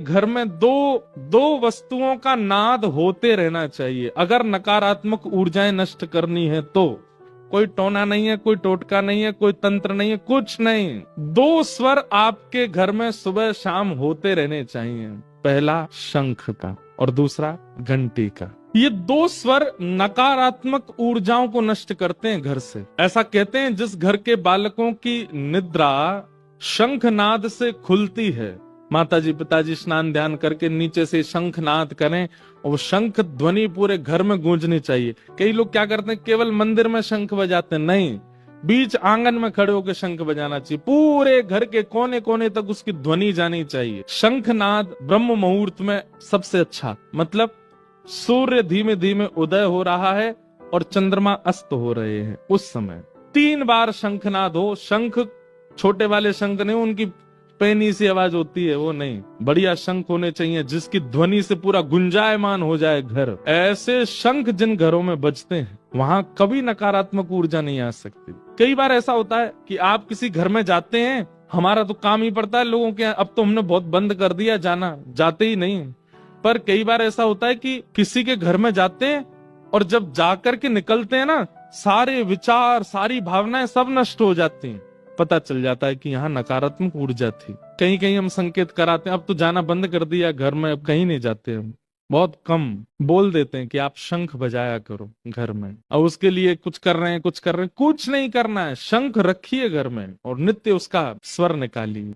घर में दो वस्तुओं का नाद होते रहना चाहिए। अगर नकारात्मक ऊर्जाएं नष्ट करनी है तो कोई टोना नहीं है, कोई टोटका नहीं है, कोई तंत्र नहीं है, कुछ नहीं। दो स्वर आपके घर में सुबह शाम होते रहने चाहिए। पहला शंख का और दूसरा घंटी का। ये दो स्वर नकारात्मक ऊर्जाओं को नष्ट करते हैं घर से। ऐसा कहते हैं जिस घर के बालकों की निद्रा शंखनाद से खुलती है, माताजी पिताजी स्नान ध्यान करके नीचे से शंखनाद करें और वो शंख ध्वनि पूरे घर में गूंजनी चाहिए। कई लोग क्या करते हैं, केवल मंदिर में शंख बजाते हैं, नहीं, बीच आंगन में खड़े होकर शंख बजाना चाहिए। पूरे घर के कोने कोने तक उसकी ध्वनि जानी चाहिए। शंखनाद ब्रह्म मुहूर्त में सबसे अच्छा, मतलब सूर्य धीमे धीमे उदय हो रहा है और चंद्रमा अस्त हो रहे हैं उस समय 3 बार शंखनाद हो। शंख छोटे वाले शंख नहीं, उनकी पैनी सी आवाज होती है, वो नहीं, बढ़िया शंख होने चाहिए जिसकी ध्वनि से पूरा गुंजायमान हो जाए घर। ऐसे शंख जिन घरों में बजते हैं वहां कभी नकारात्मक ऊर्जा नहीं आ सकती। कई बार ऐसा होता है कि आप किसी घर में जाते हैं, हमारा तो काम ही पड़ता है लोगों के, अब तो हमने बहुत बंद कर दिया जाना, जाते ही नहीं। पर कई बार ऐसा होता है कि किसी के घर में जाते हैं और जब जाकर के निकलते हैं ना, सारे विचार सारी भावनाएं सब नष्ट हो जाती हैं। पता चल जाता है कि यहाँ नकारात्मक ऊर्जा थी। कहीं कहीं हम संकेत कराते हैं, अब तो जाना बंद कर दिया घर में, अब कहीं नहीं जाते हम, बहुत कम बोल देते हैं कि आप शंख बजाया करो घर में। और उसके लिए कुछ कर रहे हैं, कुछ नहीं करना है, शंख रखिए घर में और नित्य उसका स्वर निकालिए।